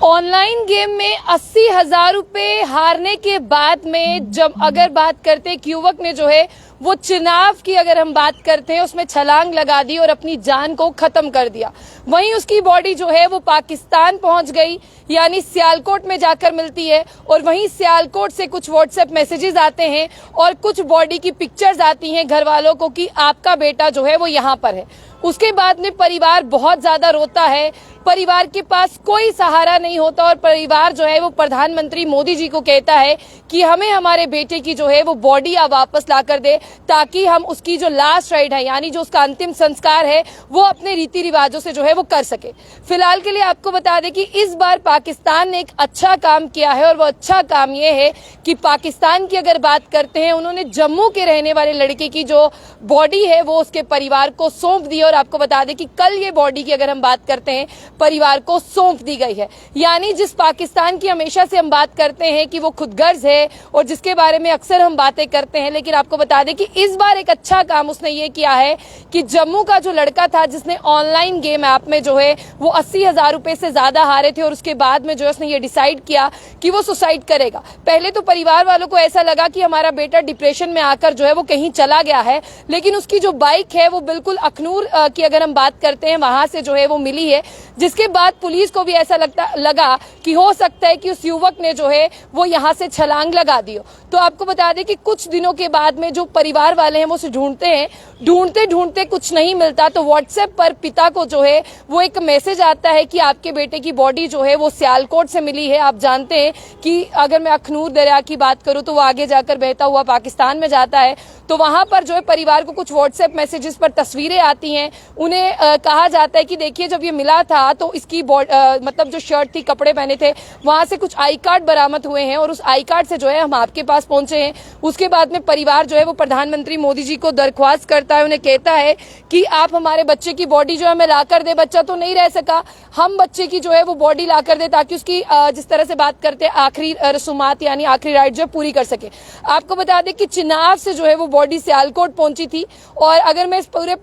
Online game में 80,000 रुपए हारने के बाद में जब अगर बात करते हैं कि युवक ने जो है वो चुनाव की अगर हम बात करते हैं उसमें छलांग लगा दी और अपनी जान को खत्म कर दिया। वहीं उसकी बॉडी जो है वो पाकिस्तान पहुंच गई, यानी सियालकोट में जाकर मिलती है। और वहीं सियालकोट से कुछ व्हाट्सएप मैसेजेस आते हैं और कुछ बॉडी की पिक्चर्स आती हैं घर वालों को कि आपका बेटा जो है वो यहाँ पर है। उसके बाद में परिवार बहुत ज्यादा रोता है, परिवार के पास कोई सहारा नहीं होता और परिवार जो है वो प्रधानमंत्री मोदी जी को कहता है कि हमें हमारे बेटे की जो है वो बॉडी आप वापस ला कर दे, ताकि हम उसकी जो लास्ट राइड है यानी जो उसका अंतिम संस्कार है वो अपने रीति रिवाजों से जो है वो कर सके। फिलहाल के लिए आपको बता दें कि इस बार पाकिस्तान ने एक अच्छा काम किया है और वो अच्छा काम ये है कि पाकिस्तान की अगर बात करते हैं, उन्होंने जम्मू के रहने वाले लड़के की जो बॉडी है वो उसके परिवार को सौंप दी। और आपको बता दें कि कल ये बॉडी की अगर हम बात करते हैं परिवार को सौंप दी गई है। यानी जिस पाकिस्तान की हमेशा से हम बात करते हैं कि वो खुदगर्ज है और जिसके बारे में अक्सर हम बातें करते हैं, लेकिन आपको बता दें कि इस बार एक अच्छा काम उसने ये किया है कि जम्मू का जो लड़का था जिसने ऑनलाइन गेम ऐप में जो है वो 80,000 रुपए से ज्यादा हारे थे और उसके बाद में जो है उसने ये डिसाइड किया कि वो सुसाइड करेगा। पहले तो परिवार वालों को ऐसा लगा कि हमारा बेटा डिप्रेशन में आकर जो है वो कहीं चला गया है, लेकिन उसकी जो बाइक है वो बिल्कुल अखनूर की अगर हम बात करते हैं वहां से जो है वो मिली है। जिसके बाद पुलिस को भी ऐसा लगा कि हो सकता है कि उस युवक ने जो है वो यहाँ से छलांग लगा दी हो। तो आपको बता दें कि कुछ दिनों के बाद में जो परिवार वाले हैं वो उसे ढूंढते हैं, ढूंढते ढूंढते कुछ नहीं मिलता तो व्हाट्सएप पर पिता को जो है वो एक मैसेज आता है कि आपके बेटे की बॉडी जो है वो सियालकोट से मिली है। आप जानते हैं कि अगर मैं अखनूर दरिया की बात करूं तो वो आगे जाकर बहता हुआ पाकिस्तान में जाता है। तो वहां पर जो है परिवार को कुछ व्हाट्सएप मैसेजेस पर तस्वीरें आती हैं। उन्हें कहा जाता है कि देखिए जब ये मिला था तो इसकी मतलब जो शर्ट थी, कपड़े पहने थे, वहां से कुछ आई कार्ड बरामद हुए हैं और उस आई कार्ड से जो है हम आपके पास पहुंचे हैं। उसके बाद में परिवार जो है वो प्रधानमंत्री मोदी जी को दरख्वास्त करता है, उन्हें कहता है कि आप हमारे बच्चे की बॉडी जो है हमें लाकर दे। बच्चा तो नहीं रह सका, हम बच्चे की जो है वो बॉडी लाकर दे ताकि उसकी जिस तरह से बात करते हैं आखिरी रसूमात यानी आखिरी राइट जो पूरी कर सके। आपको बता दें कि चिनाब से जो है वो बॉडी सियालकोट पहुंची थी। और अगर मैं इस पूरे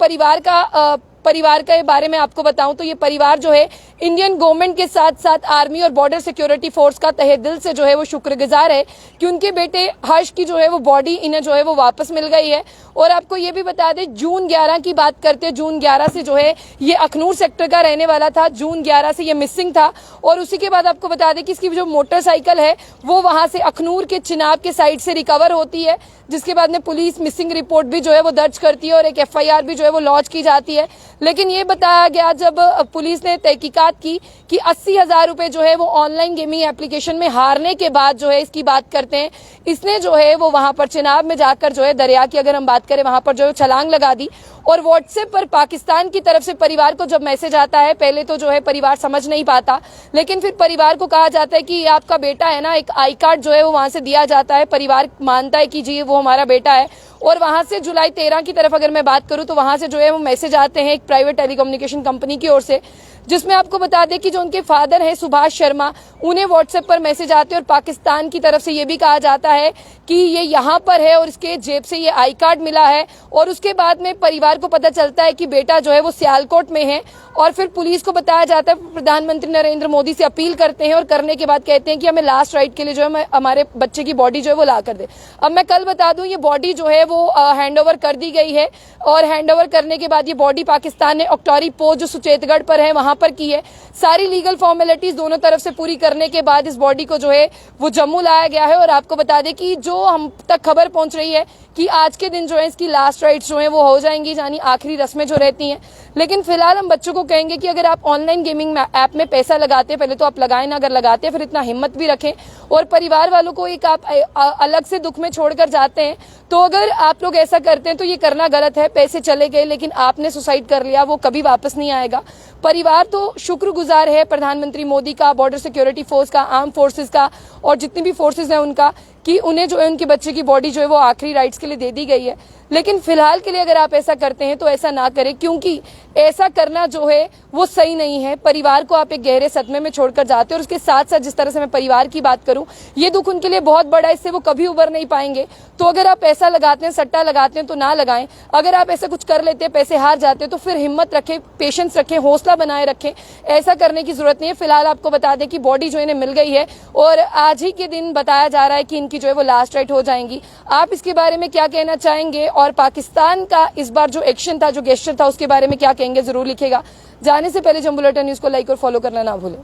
परिवार के बारे में आपको बताऊं तो ये परिवार जो है इंडियन गवर्नमेंट के साथ साथ आर्मी और बॉर्डर सिक्योरिटी फोर्स का तहे दिल से जो है वो शुक्रगुजार है कि उनके बेटे हर्ष की जो है वो बॉडी इन्हें जो है वो वापस मिल गई है। और आपको ये भी बता दें जून 11 की बात करते हैं, जून 11 से जो है ये अखनूर सेक्टर का रहने वाला था, जून 11 से ये मिसिंग था। और उसी के बाद आपको बता दें कि इसकी जो मोटरसाइकिल है वो वहां से अखनूर के चिनाब के साइड से रिकवर होती है, जिसके बाद में पुलिस मिसिंग रिपोर्ट भी जो है वो दर्ज करती है और एक FIR भी जो है वो लॉन्च की जाती है। लेकिन ये बताया गया जब पुलिस ने तहकीकात की कि 80,000 रुपए जो है वो ऑनलाइन गेमिंग एप्लीकेशन में हारने के बाद जो है इसकी बात करते हैं, इसने जो है वो वहां पर चिनाब में जाकर जो है दरिया की अगर हम बात करें वहां पर जो है छलांग लगा दी। और व्हाट्सएप पर पाकिस्तान की तरफ से परिवार को जब मैसेज आता है, पहले तो जो है परिवार समझ नहीं पाता, लेकिन फिर परिवार को कहा जाता है कि ये आपका बेटा है ना, एक आई कार्ड जो है वो वहां से दिया जाता है। परिवार मानता है कि जी वो हमारा बेटा है। और वहां से जुलाई 13 की तरफ अगर मैं बात करूं तो वहां से जो है वो मैसेज आते हैं एक प्राइवेट टेलीकम्युनिकेशन कंपनी की ओर से, जिसमें आपको बता दें कि जो उनके फादर हैं सुभाष शर्मा, उन्हें व्हाट्सएप पर मैसेज आते हैं और पाकिस्तान की तरफ से ये भी कहा जाता है कि ये यहाँ पर है और इसके जेब से ये आई कार्ड मिला है। और उसके बाद में परिवार को पता चलता है कि बेटा जो है वो सियालकोट में है। और फिर पुलिस को बताया जाता है, प्रधानमंत्री नरेंद्र मोदी से अपील करते हैं और करने के बाद कहते हैं कि हमें लास्ट राइड के लिए जो है हमारे बच्चे की बॉडी जो है वो ला कर दे। अब मैं कल बता दूं ये बॉडी जो है वो हैंड ओवर कर दी गई है और हैंड ओवर करने के बाद ये बॉडी पाकिस्तान ने ऑक्टोरी पोस्ट जो सुचेतगढ़ पर है वहां पर की है। सारी लीगल फॉर्मेलिटीज दोनों तरफ से पूरी करने के बाद इस बॉडी को जो है वो जम्मू लाया गया है। और आपको बता दें कि जो हम तक खबर पहुंच रही है कि आज के दिन जो है इसकी लास्ट राइट्स जो है वो हो जाएंगी, यानी आखिरी रस्में जो रहती हैं। लेकिन फिलहाल हम बच्चों को कहेंगे कि अगर आप ऑनलाइन गेमिंग ऐप में पैसा लगाते हैं, पहले तो आप लगाएं ना, अगर लगाते हैं फिर इतना हिम्मत भी रखें। और परिवार वालों को एक आप अलग से दुख में छोड़कर जाते हैं, तो अगर आप लोग ऐसा करते हैं तो ये करना गलत है। पैसे चले गए लेकिन आपने सुसाइड कर लिया, वो कभी वापस नहीं आएगा। परिवार तो शुक्रगुजार है प्रधानमंत्री मोदी का, बॉर्डर सिक्योरिटी फोर्स का, आर्म फोर्सेस का और जितनी भी फोर्सेस हैं उनका, कि उन्हें जो है उनके बच्चे की बॉडी जो है वो आखिरी राइट्स के लिए दे दी गई है। लेकिन फिलहाल के लिए अगर आप ऐसा करते हैं तो ऐसा ना करें, क्योंकि ऐसा करना जो है वो सही नहीं है। परिवार को आप एक गहरे सदमे में छोड़कर जाते हैं और उसके साथ साथ जिस तरह से मैं परिवार की बात करूं, ये दुख उनके लिए बहुत बड़ा है, इससे वो कभी उबर नहीं पाएंगे। तो अगर आप पैसा लगाते हैं, सट्टा लगाते हैं तो ना लगाएं। अगर आप ऐसा कुछ कर लेते हैं, पैसे हार जाते हैं, तो फिर हिम्मत रखें, पेशेंस रखें, हौसला बनाए रखें। ऐसा करने की जरूरत नहीं है। फिलहाल आपको बता दें कि बॉडी जो इन्हें मिल गई है और आज ही के दिन बताया जा रहा है कि इनकी जो है वो लास्ट राइट हो जाएंगी। आप इसके बारे में क्या कहना चाहेंगे और पाकिस्तान का इस बार जो एक्शन था, जो गेस्चर था, उसके बारे में क्या कहेंगे, जरूर लिखेगा। जाने से पहले जंबुलेटर न्यूज को लाइक और फॉलो करना ना भूलें।